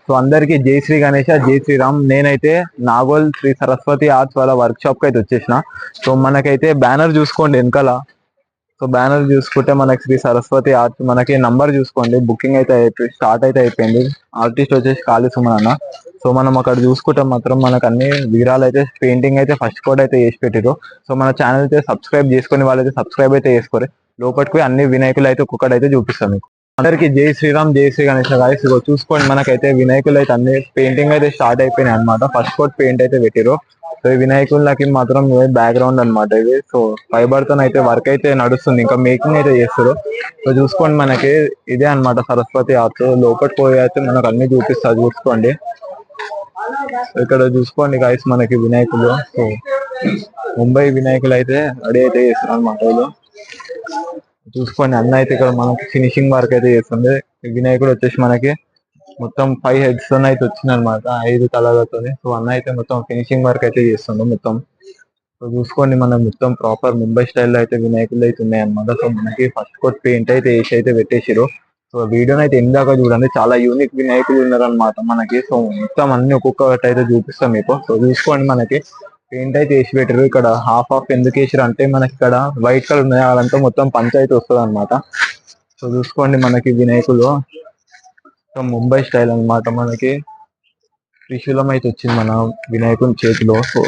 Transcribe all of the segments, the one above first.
So అందరికి జై శ్రీ గణేష, జై శ్రీరామ్. నేనైతే నాగోల్ శ్రీ సరస్వతి ఆర్ట్స్ వాళ్ళ వర్క్ షాప్ కి అయితే వచ్చేసిన. సో మనకైతే బ్యానర్ చూసుకోండి వెనకాల. సో బ్యానర్ చూసుకుంటే మనకి శ్రీ సరస్వతి ఆర్ట్స్, మనకి నంబర్ చూసుకోండి. బుకింగ్ అయితే స్టార్ట్ అయితే అయిపోయింది. ఆర్టిస్ట్ వచ్చేసి కాళీ సుమన్ అన్న. సో మనం అక్కడ చూసుకుంటే మాత్రం మనకు అన్ని వివరాలు అయితే, పెయింటింగ్ అయితే ఫస్ట్ కోడ్ అయితే చేసి పెట్టిరు. సో మన ఛానల్ అయితే సబ్స్క్రైబ్ చేసుకుని వాళ్ళైతే సబ్స్క్రైబ్ అయితే చేసుకోరు. లోపలికి అన్ని వినాయకులు అయితే ఒక్కొక్కటి చూపిస్తాం మీకు. అందరికి జై శ్రీరామ్, జై శ్రీ గణేష్ గాయస్. ఇగో చూసుకోండి, మనకైతే వినాయకులు అయితే అన్ని పెయింటింగ్ అయితే స్టార్ట్ అయిపోయినాయి అనమాట. ఫస్ట్ కోట్ పెయింట్ అయితే పెట్టిరు. సో ఈ వినాయకులకి మాత్రం బ్యాక్గ్రౌండ్ అనమాట ఇది. సో ఫైబర్ తో అయితే వర్క్ అయితే నడుస్తుంది, ఇంకా మేకింగ్ అయితే చేస్తారు. సో చూసుకోండి, మనకి ఇదే అనమాట సరస్వతి ఆర్ట్స్. లోపలికి పోయి అయితే మనకు అన్ని చూపిస్తారు, చూసుకోండి. ఇక్కడ చూసుకోండి గాయస్, మనకి వినాయకులు. సో ముంబై వినాయకులు అయితే రెడీ అయితే చేస్తారు అనమాట. వీళ్ళు చూసుకోండి, అన్న అయితే ఇక్కడ మనకి ఫినిషింగ్ వర్క్ అయితే చేస్తుంది. వినాయకుడు వచ్చేసి మనకి మొత్తం 5 హెడ్స్ తో అయితే వచ్చింది అనమాట, 5 కలర్లతో. సో అన్న అయితే మొత్తం ఫినిషింగ్ వర్క్ అయితే చేస్తుండే మొత్తం. సో చూసుకోండి, మనం మొత్తం ప్రాపర్ ముంబై స్టైల్లో అయితే వినాయకులు అయితే ఉన్నాయి అనమాట. సో మనకి ఫస్ట్ కోట్ పెయింట్ అయితే వేసి అయితే పెట్టేసారు. సో వీడియోని అయితే ఇందాక చూడండి, చాలా యూనిక్ వినాయకులు ఉన్నారనమాట మనకి. సో మొత్తం అన్ని ఒక్కొక్కటి అయితే చూపిస్తాం మీకు. సో చూసుకోండి, మనకి పెయింట్ అయితే వేసి పెట్టారు. ఇక్కడ హాఫ్ ఎందుకు వేసారు అంటే, మనకి ఇక్కడ వైట్ కలర్ ఉన్నాయి, అదంతా మొత్తం పంచాయతీ వస్తుంది అనమాట. సో చూసుకోండి, మనకి వినాయకులు ముంబై స్టైల్ అనమాట. మనకి త్రిశూలం అయితే వచ్చింది మన వినాయకుని చేతిలో. సో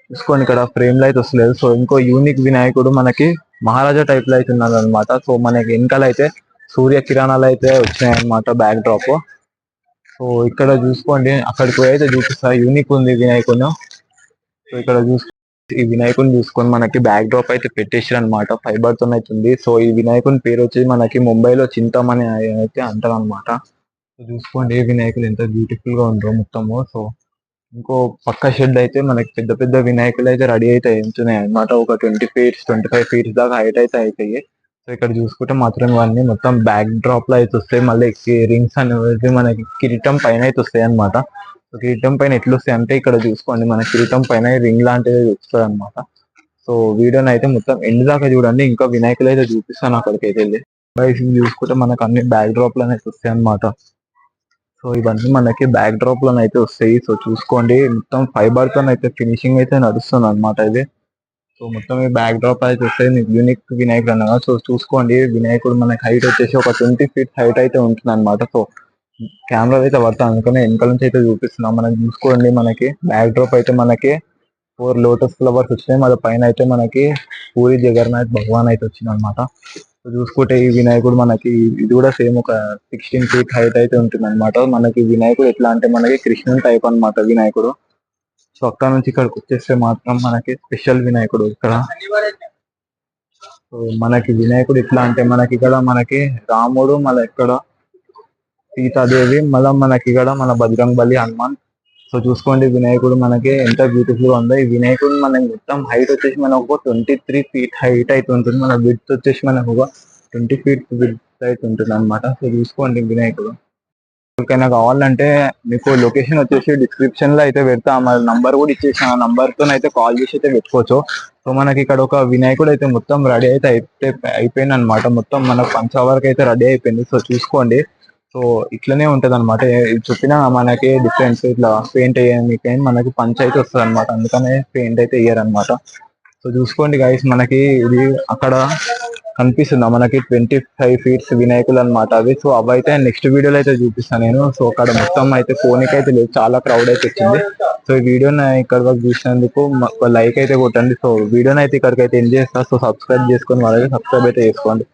చూసుకోండి, ఇక్కడ ఫ్రేమ్ లో అయితే వస్తలేదు. సో ఇంకో యూనిక్ వినాయకుడు మనకి మహారాజా టైప్ లో అయితే ఉన్నది అనమాట. సో మనకి వెనకాల అయితే సూర్య కిరణాలు అయితే వచ్చినాయి అనమాట, బ్యాక్ డ్రాప్. సో ఇక్కడ చూసుకోండి, అక్కడికి పోయి అయితే చూపిస్తా, యూనిక్ ఉంది వినాయకుడు. సో ఇక్కడ ఈ వినాయకుని చూసుకొని మనకి బ్యాక్ డ్రాప్ అయితే పెట్టేసారు అనమాట, ఫైబర్ తో అవుతుంది. సో ఈ వినాయకుని పేరు వచ్చేసి మనకి ముంబైలో చింతమని అయితే అంటారు అనమాట. సో చూసుకోండి, ఏ వినాయకులు ఎంత బ్యూటిఫుల్ గా ఉండరు మొత్తము. సో ఇంకో పక్క షెడ్ అయితే మనకి పెద్ద పెద్ద వినాయకులు అయితే రెడీ అయితే అవుతున్నాయి అనమాట. ఒక 20 ఫీట్స్ 25 ఫీట్స్ దాకా హైట్ అయితే అవుతాయి. సో ఇక్కడ చూసుకుంటే మాత్రం ఇవన్నీ మొత్తం బ్యాక్ డ్రాప్ లో అయితే వస్తాయి. మళ్ళీ రింగ్స్ అనేది మనకి కిరీటం పైన అయితే వస్తాయి అనమాట. సో కిరీటం పైన ఎట్లా వస్తాయి అంటే, ఇక్కడ చూసుకోండి, మన కిరీటం పైన రింగ్ లాంటిది వస్తుంది అనమాట. సో వీడియోని అయితే మొత్తం ఎండ్ దాకా చూడండి, ఇంకా వినాయకులు అయితే చూపిస్తాను అక్కడికి అయితే వెళ్ళి. చూసుకుంటే మనకు అన్ని బ్యాక్ డ్రాప్ లోనే వస్తాయి అనమాట. సో ఇవన్నీ మనకి బ్యాక్ డ్రాప్ లోనే అయితే వస్తాయి. సో చూసుకోండి, మొత్తం ఫైబర్ తో అయితే ఫినిషింగ్ అయితే నడుస్తుంది అనమాట ఇది. సో మొత్తం ఈ బ్యాక్ డ్రాప్ అయితే వస్తాయి, యూనిక్ వినాయకుడు అన్నమాట. సో చూసుకోండి, వినాయకుడు మనకి హైట్ వచ్చేసి ఒక 20 ఫీట్ హైట్ అయితే ఉంటుంది అనమాట. సో కెమెరా అయితే పడతాను అనుకుని వెనకాల నుంచి అయితే చూపిస్తున్నాం. మనం చూసుకోండి, మనకి బ్యాక్ డ్రాప్ అయితే మనకి 4 లోటస్ ఫ్లవర్స్ వచ్చినాయి. మన పైన అయితే మనకి పూరి జగన్నాథ్ భగవాన్ అయితే వచ్చింది అనమాట. చూసుకుంటే ఈ వినాయకుడు మనకి ఇది కూడా సేమ్ ఒక 16 ఫీట్ హైట్ అయితే ఉంటుంది అనమాట. మనకి వినాయకుడు ఎట్లా అంటే, మనకి కృష్ణుని టైప్ అనమాట వినాయకుడు. సో అక్కడ నుంచి ఇక్కడికి వచ్చేస్తే మాత్రం మనకి స్పెషల్ వినాయకుడు ఇక్కడ. సో మనకి వినాయకుడు ఎట్లా అంటే, మనకి ఇక్కడ మనకి రాముడు, మళ్ళీ ఇక్కడ సీతాదేవి, మళ్ళీ మనకి ఇక్కడ మన బజరంగ్ బలి, హనుమాన్. సో చూసుకోండి, వినాయకుడు మనకి ఎంత బ్యూటిఫుల్ గా ఉందో. ఈ వినాయకుడు మనకి మొత్తం హైట్ వచ్చేసి మనకు ఒక 23 ఫీట్ హైట్ అయితే ఉంటుంది. మన విడ్త్ వచ్చేసి మనకు ఒక 20 ఫీట్ విడ్త్ అయితే ఉంటుంది అనమాట. సో చూసుకోండి, వినాయకుడు ఎవరికైనా కావాలంటే మీకు లొకేషన్ వచ్చేసి డిస్క్రిప్షన్ లో అయితే పెడతా, మన నంబర్ కూడా ఇచ్చేసి ఆ నంబర్ తో అయితే కాల్ చేసి అయితే పెట్టుకోవచ్చు. సో మనకి ఇక్కడ ఒక వినాయకుడు అయితే మొత్తం రెడీ అయితే అయిపోయింది అనమాట. మొత్తం మనకు పంచవరకు అయితే రెడీ అయిపోయింది. సో చూసుకోండి, సో ఇట్లనే ఉంటది అనమాట. చెప్పిన మనకి డిఫరెన్స్ ఇట్లా పెయింట్ అయ్యే మనకి పంచ్ అయితే వస్తుంది అనమాట, అందుకనే పెయింట్ అయితే వేయరు అనమాట. సో చూసుకోండి గైస్, మనకి ఇది అక్కడ కనిపిస్తుందా మనకి 25 ఫీట్స్ వినాయకులు అనమాట అవి. సో అవి అయితే నెక్స్ట్ వీడియోలో అయితే చూపిస్తాను నేను. సో అక్కడ మొత్తం అయితే ఫోన్కి అయితే లేదు, చాలా క్రౌడ్ అయితే వచ్చింది. సో ఈ వీడియోని ఇక్కడ వరకు చూసినందుకు లైక్ అయితే కొట్టండి. సో వీడియోని అయితే ఇక్కడికైతే ఎండ్ చేస్తా. సో సబ్స్క్రైబ్ చేసుకొని వాళ్ళకి సబ్స్క్రైబ్ అయితే చేసుకోండి.